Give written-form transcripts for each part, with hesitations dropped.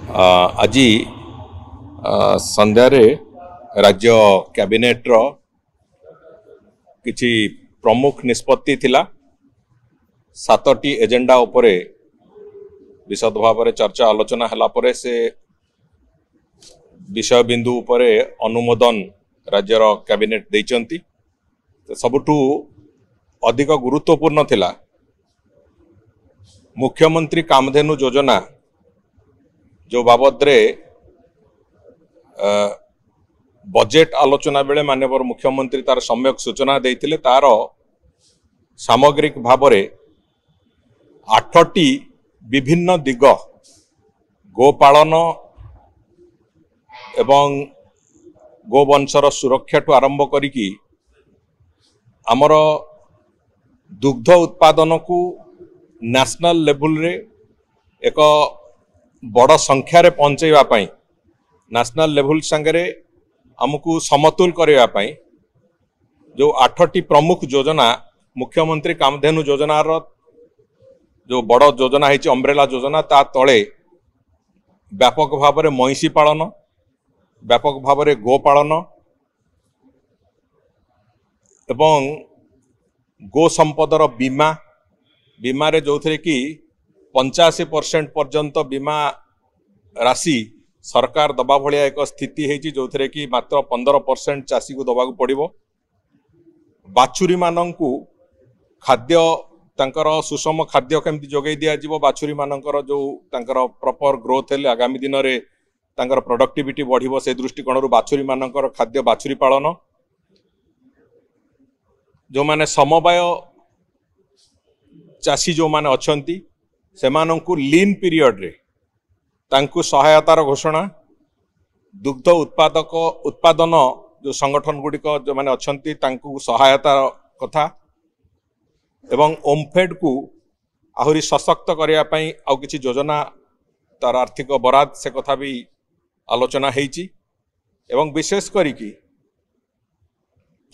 आज संध्यारे राज्य कैबिनेट रो किछि प्रमुख निष्पत्ति थिला। 7टी एजेंडा उपरे विशद भाव में चर्चा आलोचना हला परे से विषय बिंदु उपरे अनुमोदन राज्यर कैबिनेट देइचंती। सबुठु अधिक गुरुत्वपूर्ण थिला मुख्यमंत्री कामधेनु योजना जो बाबद रे बजेट आलोचना बेले माननीय मुख्यमंत्री तार सम्यक सूचना देइथिले। तार सामग्रिक भाव में 8टी विभिन्न दिग गोपालन एवं गोवंशर सुरक्षा ठू आरंभ करिकी आमर दुग्ध उत्पादन को नेशनल लेवल रे एक बड़ संख्यार पहुंचाई नेशनल लेवल संगे आमको समतुल करने जो 8टी प्रमुख योजना मुख्यमंत्री कामधेनु योजना रो जो बड़ योजना है अम्ब्रेला योजना ता तले व्यापक भाव में महिषी पालन, व्यापक भाव में गोपालन एवं गो संपदर बीमा बीमा रे जो थे कि 85% पर्यंत बीमा राशि सरकार दबा भलिया एक स्थिति है जो थे कि मात्र 15% चाषी को दबा पड़ो। बाछुरी मानंकु खाद्य तांकर सुषम खाद्य केमती जोगई दिया जीवो। बाछुरी मानंकर जो तांकर प्रॉपर ग्रोथ है आगामी दिन रे तांकर प्रोडक्टिविटी बढ़िबो से दृष्टिकोण बाछुरी मानंकर खाद्य बाछुरी पालन जो माने समवाय चाषी जो माने अछंती सेमानंकु लीन पीरियड रे तांकु सहायतार घोषणा। दुग्ध उत्पादक उत्पादन जो संगठन गुड़िक जो माने अछंती तांकु सहायता कथा एवं ओमफेड को आहुरी सशक्त करिया पई आउ किछि योजना तार आर्थिक बराद से कथा भी आलोचना हेची। एवं विशेष करी कि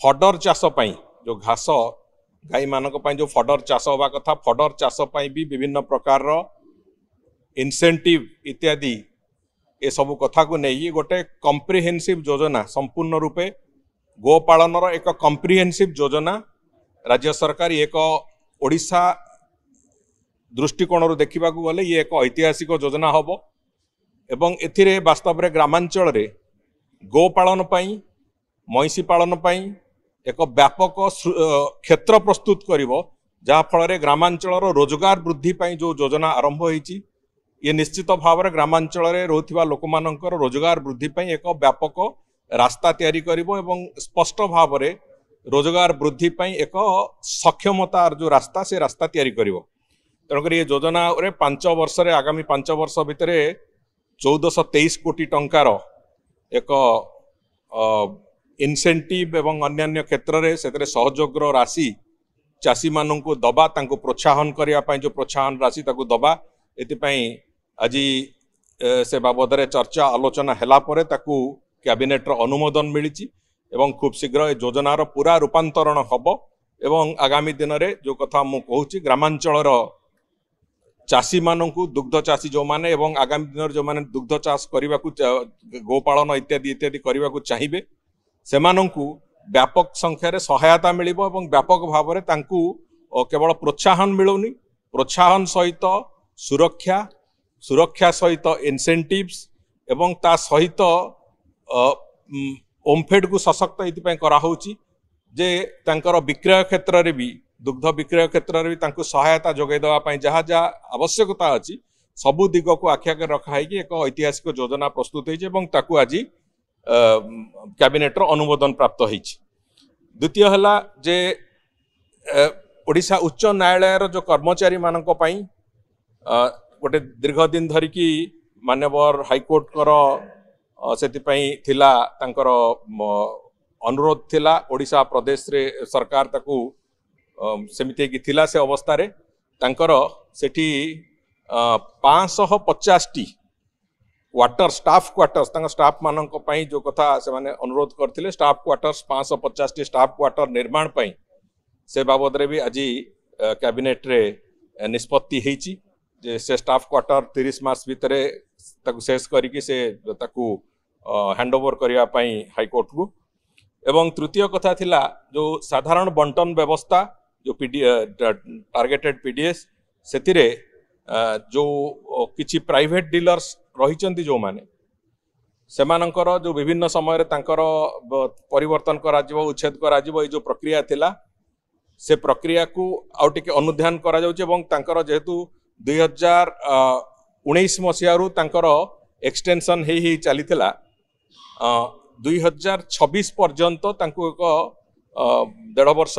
फडर चाष पई जो घास गाई मानक पई जो फडर चाष होबा कथा फडर चाष पई भी विभिन्न प्रकार रो इंसेंटिव इत्यादि ए सब कथा को नहीं गोटे कम्प्रिहेन्सिव योजना संपूर्ण रूपे गोपालन एक कम्प्रिहेन्सिव योजना राज्य सरकार एक ओडिशा दृष्टिकोण देखा गले ये एक ऐतिहासिक योजना हम एवं एथिरे वास्तव में ग्रामांचल रे गोपालन पई महिषी पालन पई एक व्यापक क्षेत्र प्रस्तुत करिवो जहा फल ग्रामांचल रोजगार वृद्धि पई जो योजना आरंभ होईची ये निश्चित भाव में ग्रामांचल रे रोथिबा लोक मानकर रोजगार वृद्धि पई एक व्यापक रास्ता तैयारी करिवो एवं स्पष्ट भाव में रोजगार वृद्धि पई एक सक्षमतार जो रास्ता से रास्ता तैयारी करिवो। तेणुकर ये योजना रे 5 वर्ष रे आगामी 5 वर्ष भितर 1423 कोटी टंकार एक इनसेंटिव एवं अन्यान्य क्षेत्र रे सेतरे सहयोग राशि चाषी मानू दबा तांको प्रोत्साहन करने जो प्रोत्साहन राशि ताको दबा एतिपाई आज से बाबद रे चर्चा आलोचना हैला परे ताकू कैबिनेट रो अनुमोदन मिली एवं खूब शीघ्र ए योजनार पूरा रूपांतरण हम एवं आगामी दिन रे जो कथा मु कहूची ग्रामांचल चाषी मानू दुग्ध चाषी जो माने एवं आगामी दिन जो माने दुग्ध चाष करने गोपालन इत्यादि इत्यादि करने को चाहिए सेमानंकु व्यापक संख्यार सहायता मिलिबो एवं व्यापक भाव में तांकु केवल प्रोत्साहन मिलुनी प्रोत्साहन सहित सुरक्षा सुरक्षा सहित इनसेंटिव्स एवं ता सहित ओमफेड को सशक्त इतिपाई कराहोची जे तांकर विक्रय क्षेत्र रे भी दुग्ध विक्रय क्षेत्र रे भी तांकु सहायता जोगै देवा पई जहाँ जहाँ आवश्यकता अछि सबु दिग को आखि आगे रखा है कि एक ऐतिहासिक योजना प्रस्तुत होइछ एवं ताकु आज कैबिनेट रो अनुमोदन प्राप्त होइछ। द्वितीय हला जे ओडिशा उच्च न्यायालय रो जो कर्मचारी मानक पई गोटे दीर्घ दिन धरिकी मान्यवर हाईकोर्ट कर सेतिपाई थिला तांकर अनुरोध थिला ओडिशा प्रदेश रे सरकार ताकू सेमिति की थिला से अवस्था रे तांकर सेठी 550टी क्वार्टर स्टाफ क्वार्टर्स तांका स्टाफ मानक पई जो कथा से माने अनुरोध करथिले स्टाफ क्वार्टर्स 550टी स्टाफ क्वार्टर निर्माण पई से बाबद रे भी आज कैबिनेट रे निष्पत्ति हेची जे से स्टाफ क्वार्टर 30 मास भितर शेष करके से हैंड ओवर करने हाईकोर्ट को। एवं तृतीय कथा थिला जो साधारण बंटन व्यवस्था जो टारगेटेड पीडीएस से जो किछि प्राइवेट डीलर्स रही जो माने सेमानंकर जो विभिन्न समय परिवर्तन करा उच्छेद करा जो प्रक्रिया थिला से प्रक्रिया को आउटे अनुध्यान करा तांकर जेहेतु 2019 मसीहारू तांकर एक्सटेंशन ही चली 2026 पर्यंत तांको एक 1.5 वर्ष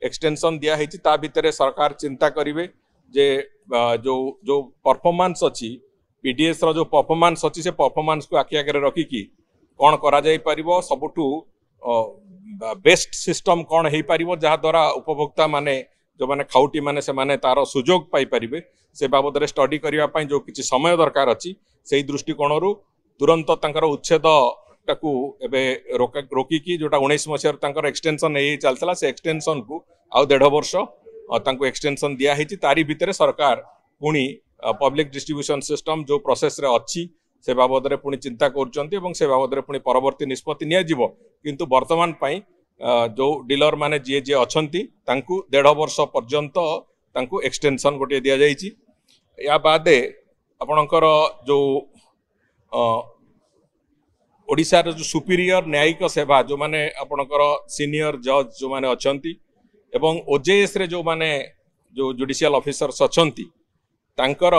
एक्सटेंशन दिया है ता भितर सरकार चिंता करिवे जे जो परफॉर्मेंस अच्छी पीडीएस रो जो परफॉर्मेंस अच्छी से परफॉर्मेंस को आखि आगे रखिकी कौन करा जाई परिबो सबुठू बेस्ट सिस्टम कौन हो पार जहाँ द्वारा उपभोक्ता माने जो माने खाउटी माने से माने तार सुजोग पाई परिबे से बाबद स्टडी करने जो किसी समय दरकार अच्छी से दृष्टिकोण तुरंत तांकर उच्छेद टाकू एबे रोकिकी जोटा 19 मसीह एक्सटेंशन नहीं चलता से एक्सटेंशन को आउ 1.5 वर्ष तांको एक्सटेंशन दिया है तारी भितर सरकार पुणी पब्लिक डिस्ट्रीब्यूशन सिस्टम जो प्रोसेस रे अच्छी से बाबद रे पुणी चिंता कर से बाबद रे पुणी परवर्ती निष्पत्ति नियाजिवो किंतु वर्तमान पाई जो डीलर माने जे जे अछंती तांकु 1.5 वर्ष पर्यंत तांकु एक्सटेंशन गोटे दिया जाइछि। या बादे आपणकर जो ओडिशार जो सुपीरियर न्यायिक सेवा जो माने आपणकर सीनियर जज जो माने अछंती एवं ओजेएस रे जो माने जो जुडिशियल ऑफिसर्स अछंती तांकर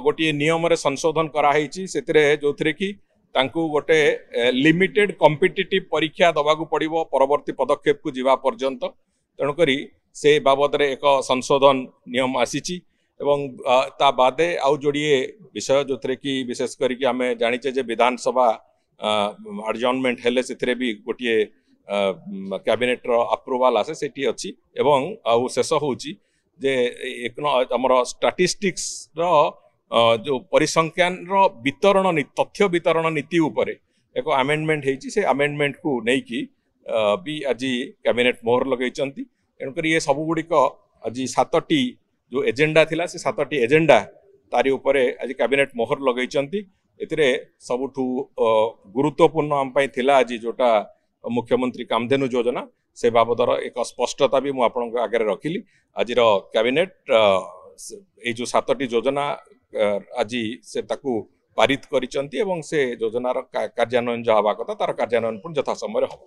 गोटे नियम रे संशोधन कराई जो कि तांकु गोटे लिमिटेड कॉम्पिटिटिव परीक्षा दबाकू पड़िबो परवर्ती पदक्षेप को जीवा पर्यंत तेणुकरी से बाबद रे एक संशोधन नियम आसीची एवं ता बादे आउ जोड़िए विषय जो कि विशेष करके आम जाचे जे विधानसभा एडजर्नमेंट हेले से भी गोटे कैबिनेट रो अप्रूवाल आसे सेठी अच्छी एवं आउ शेष होची जे एक हमर स्टैटिस्टिक्स रो जो परिसंख्यान रो वितरण तथ्य वितरण नीति उपरे एक अमेंडमेंट होती से अमेंडमेंट को लेकिन भी आज कैबिनेट मोहर लगे तेणुक ये सबुगुड़िक आज 7टी जो एजेंडा थिला से 7टी एजेंडा तारी उपरे आज कैबिनेट मोहर लगे सबुठू गुरुत्वपूर्ण आम थिला आज जोटा मुख्यमंत्री कामधेनु योजना से बाबदर एक स्पष्टता भी मुझे आपन आगे रखिली। आज कैबिनेट ये जो 7टी योजना आज से ताकू पारित करिसंती एवं से योजनार कार्यान्वयन जो हवा कथा तार कार्यान्वयन यथा समय हम।